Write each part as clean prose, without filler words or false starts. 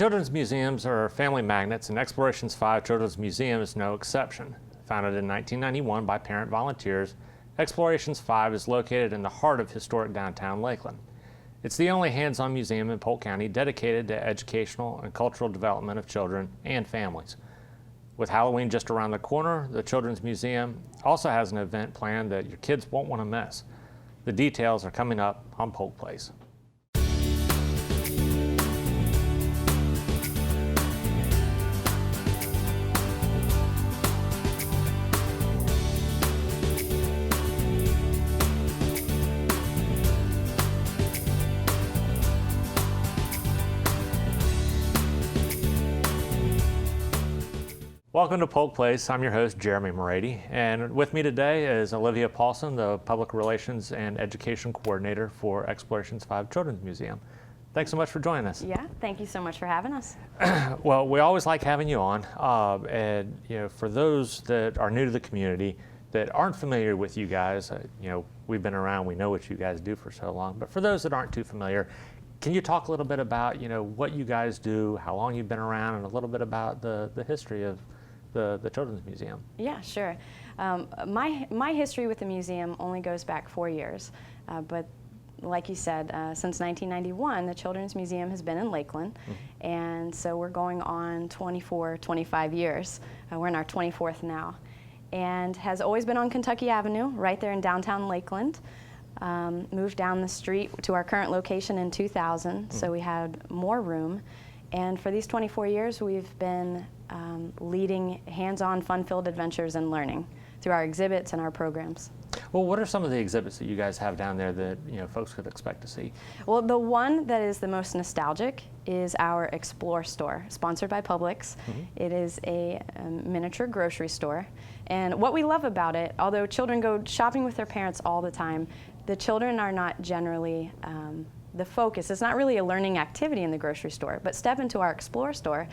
Children's museums are family magnets, and Explorations 5 Children's Museum is no exception. Founded in 1991 by parent volunteers, Explorations 5 is located in the heart of historic downtown Lakeland. It's the only hands-on museum in Polk County dedicated to educational and cultural development of children and families. With Halloween just around the corner, the Children's Museum also has an event planned that your kids won't want to miss. The details are coming up on Polk Place. Welcome to Polk Place. I'm your host, Jeremy Morady, and with me today is Olivia Paulson, the Public Relations and Education Coordinator for Explorations 5 Children's Museum. Thanks so much for joining us. Yeah, thank you so much for having us. Well, we always like having you on, and for those that are new to the community, that aren't familiar with you guys, we've been around, we know what you guys do for so long, but for those that aren't too familiar, can you talk a little bit about what you guys do, how long you've been around, and a little bit about the history of the Children's Museum? Yeah, sure. My history with the museum only goes back 4 years, but like you said, since 1991, the Children's Museum has been in Lakeland, and so we're going on 25 years. We're in our 24th now, and has always been on Kentucky Avenue, right there in downtown Lakeland. Moved down the street to our current location in 2000, so we had more room. And for these 24 years, we've been leading hands-on, fun-filled adventures and learning through our exhibits and our programs. Well, what are some of the exhibits that you guys have down there that folks could expect to see? Well, the one that is the most nostalgic is our Explore store, sponsored by Publix. It is a miniature grocery store. And what we love about it, although children go shopping with their parents all the time, the children are not generally the focus. It's not really a learning activity in the grocery store, but step into our Explore store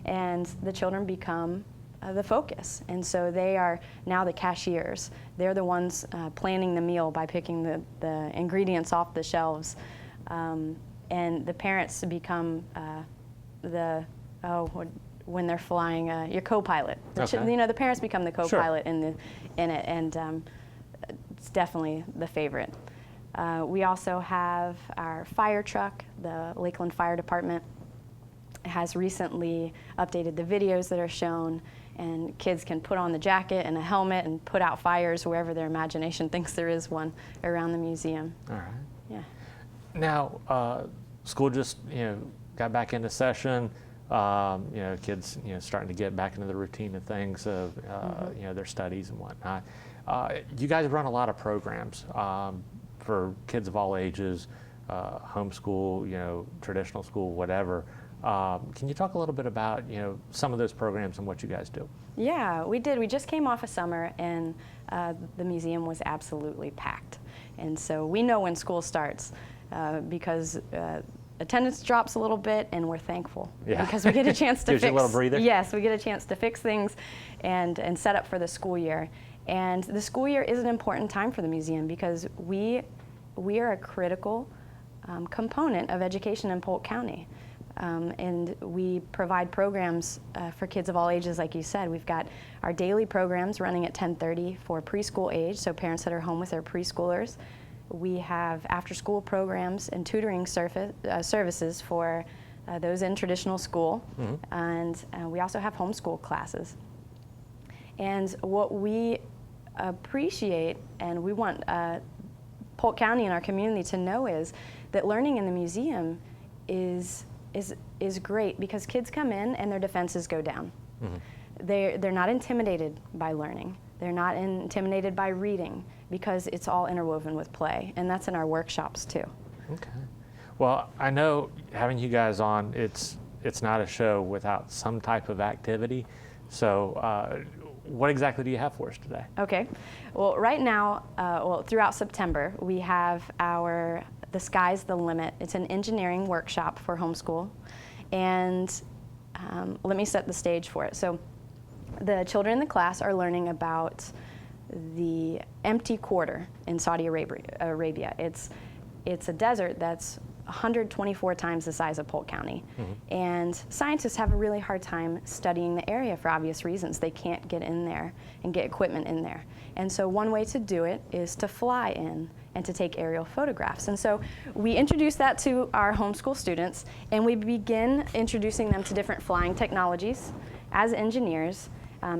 and the children become the focus. And so they are now the cashiers. They're the ones planning the meal by picking the ingredients off the shelves. And the parents become when they're flying, your co-pilot. The parents become the co-pilot in it, and it's definitely the favorite. We also have our fire truck. The Lakeland Fire Department has recently updated the videos that are shown, and kids can put on the jacket and a helmet and put out fires wherever their imagination thinks there is one around the museum. All right. Yeah. Now, school just got back into session. Kids starting to get back into the routine of things of their studies and whatnot. You guys run a lot of programs for kids of all ages, homeschool, traditional school, whatever. Can you talk a little bit about some of those programs and what you guys do? Yeah, we did. We just came off a summer, and the museum was absolutely packed. And so we know when school starts because attendance drops a little bit, and we're thankful because we get a chance to Gives you a little breather. Yes, we get a chance to fix things and set up for the school year. And the school year is an important time for the museum because we are a critical component of education in Polk County. And we provide programs for kids of all ages, like you said. We've got our daily programs running at 10:30 for preschool age, so parents that are home with their preschoolers. We have after-school programs and tutoring services for those in traditional school, and we also have homeschool classes. And what we appreciate, and we want Polk County and our community to know, is that learning in the museum is great because kids come in and their defenses go down. They're not intimidated by learning. They're not intimidated by reading because it's all interwoven with play, and that's in our workshops too. Okay. Well, I know having you guys on, it's not a show without some type of activity. So what exactly do you have for us today? Okay. Well, right now, throughout September, we have The Sky's the Limit. It's an engineering workshop for homeschool. And let me set the stage for it. So the children in the class are learning about the empty quarter in Saudi Arabia. It's a desert that's 124 times the size of Polk County. And scientists have a really hard time studying the area for obvious reasons. They can't get in there and get equipment in there. And so one way to do it is to fly in and to take aerial photographs. And so we introduce that to our homeschool students, and we begin introducing them to different flying technologies. As engineers,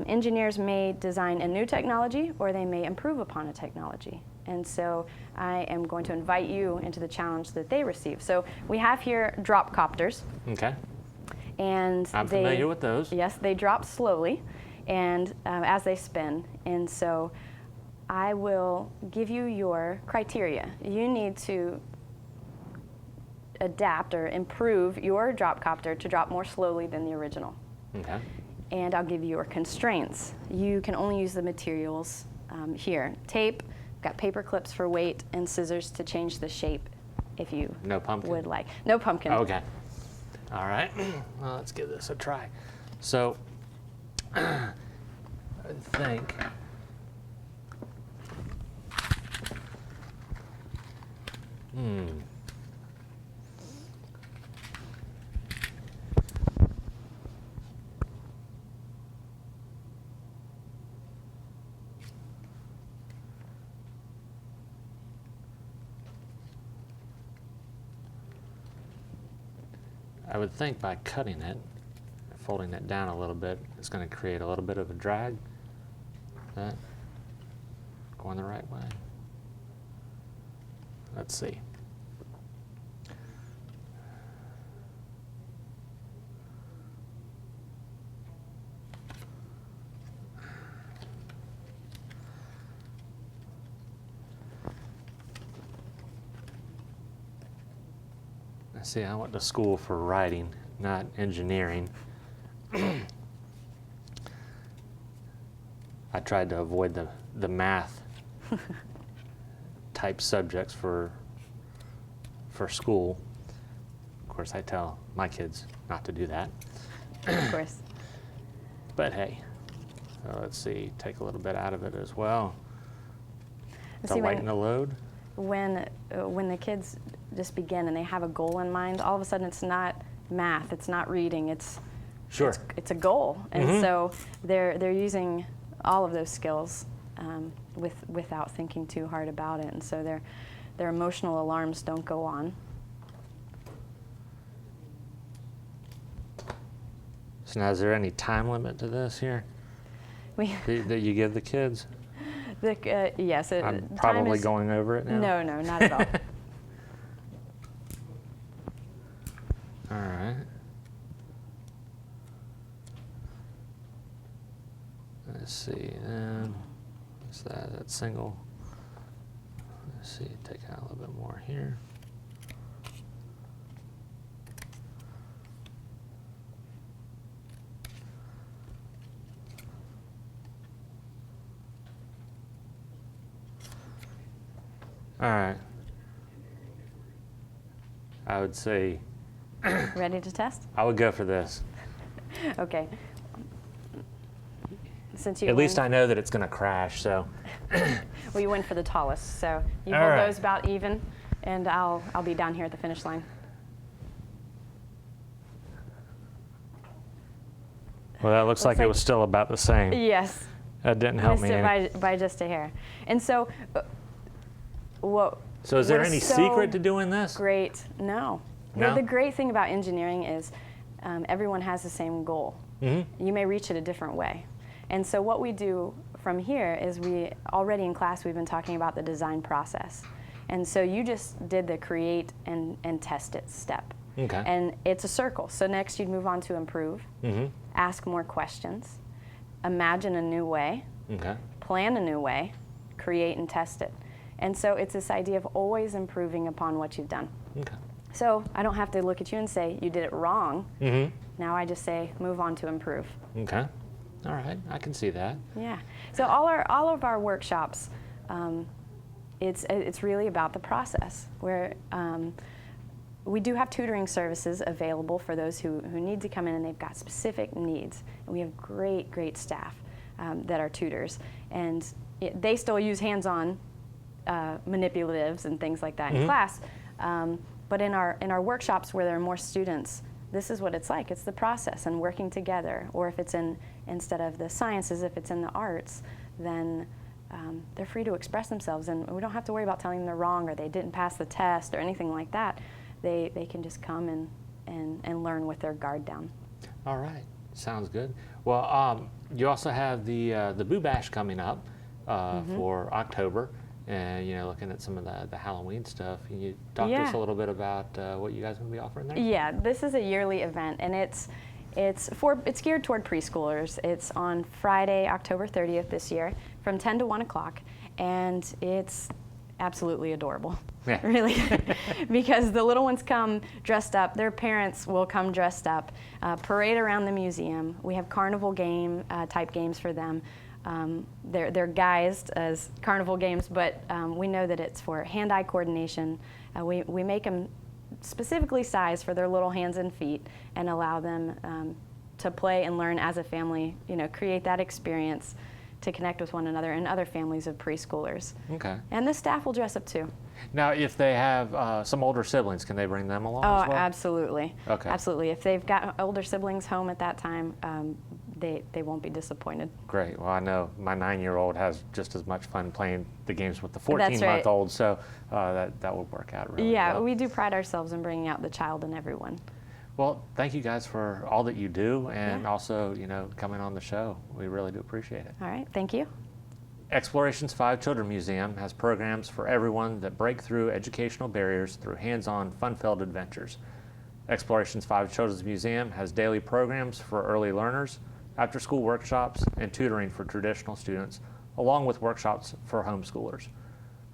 engineers may design a new technology, or they may improve upon a technology. And so I am going to invite you into the challenge that they receive. So we have here drop copters. Okay. And I'm familiar with those. Yes, they drop slowly and as they spin. And so I will give you your criteria. You need to adapt or improve your drop copter to drop more slowly than the original. Okay. And I'll give you your constraints. You can only use the materials here. Tape, got paper clips for weight, and scissors to change the shape if you No pumpkin? would like. No pumpkin. Okay. All right. Well, let's give this a try. So, I think I would think by cutting it, folding it down a little bit, it's going to create a little bit of a drag. That going the right way. Let's see. See, I went to school for writing, not engineering. I tried to avoid the math type subjects for school. Of course, I tell my kids not to do that. Of course. But hey, let's see, take a little bit out of it as well to See, lighten the load. When the kids just begin and they have a goal in mind, all of a sudden it's not math, it's not reading, it's a goal, and so they're using all of those skills without thinking too hard about it, and so their emotional alarms don't go on. So now, is there any time limit to this here that you give the kids? Yes. I'm probably going over it now. No, not at all. All right. Let's see. What's that? That's single. Let's see. Take out a little bit more here. All right. I would say Ready to test? I would go for this. Okay. Since you At least I know that it's going to crash, so. Well, you went for the tallest, so you All hold right. those about even, and I'll be down here at the finish line. Well, that looks like it was still about the same. Yes. That didn't help Missed me it any. by just a hair. And so, what? So is there what any so secret to doing this? Great. No. No? The great thing about engineering is everyone has the same goal. Mm-hmm. You may reach it a different way. And so what we do from here is already in class we've been talking about the design process. And so you just did the create and test it step. Okay. And it's a circle. So next you'd move on to improve, ask more questions, imagine a new way, Okay. plan a new way, create and test it. And so it's this idea of always improving upon what you've done. Okay. So I don't have to look at you and say, you did it wrong. Mm-hmm. Now I just say, move on to improve. Okay. All right. I can see that. Yeah. So all of our workshops, it's really about the process. Where we do have tutoring services available for those who need to come in and they've got specific needs. And we have great staff that are tutors. And they still use hands-on manipulatives and things like that in class. But in our workshops where there are more students, this is what it's like. It's the process and working together. Or if it's instead of the sciences, if it's in the arts, then they're free to express themselves, and we don't have to worry about telling them they're wrong or they didn't pass the test or anything like that. They can just come and learn with their guard down. All right, sounds good. Well, you also have the Boo Bash coming up for October, and looking at some of the Halloween stuff. Can you talk to us a little bit about what you guys are going to be offering there? Yeah, this is a yearly event, and it's geared toward preschoolers. It's on Friday, October 30th this year, from 10 to 1 o'clock, and it's absolutely adorable. Yeah. Really, because the little ones come dressed up. Their parents will come dressed up, parade around the museum. We have carnival type games for them. They're guised as carnival games, but we know that it's for hand-eye coordination. We make them specifically sized for their little hands and feet and allow them to play and learn as a family, create that experience to connect with one another and other families of preschoolers. Okay. And the staff will dress up too. Now, if they have some older siblings, can they bring them along Oh, as well? absolutely. Okay. Absolutely. If they've got older siblings home at that time, they won't be disappointed. Great. Well, I know my 9-year-old has just as much fun playing the games with the That's right. 14-month-old, so that will work out really Yeah, well. we do pride ourselves in bringing out the child in everyone. Well, thank you guys for all that you do, and Yeah. also, coming on the show. We really do appreciate it. All right, thank you. Explorations 5 Children's Museum has programs for everyone that break through educational barriers through hands-on, fun-filled adventures. Explorations 5 Children's Museum has daily programs for early learners, after-school workshops, and tutoring for traditional students, along with workshops for homeschoolers.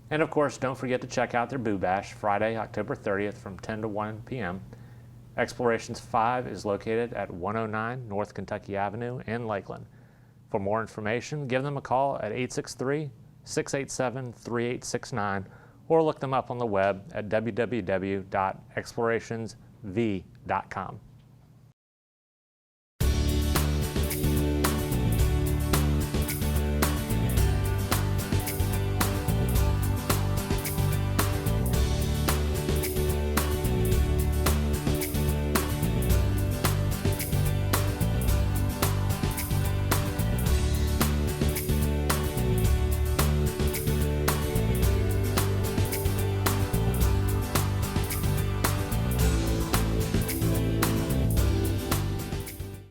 And of course, don't forget to check out their Boo Bash, Friday, October 30th from 10 to 1 p.m. Explorations 5 is located at 109 North Kentucky Avenue in Lakeland. For more information, give them a call at 863-687-3869 or look them up on the web at www.explorationsv.com.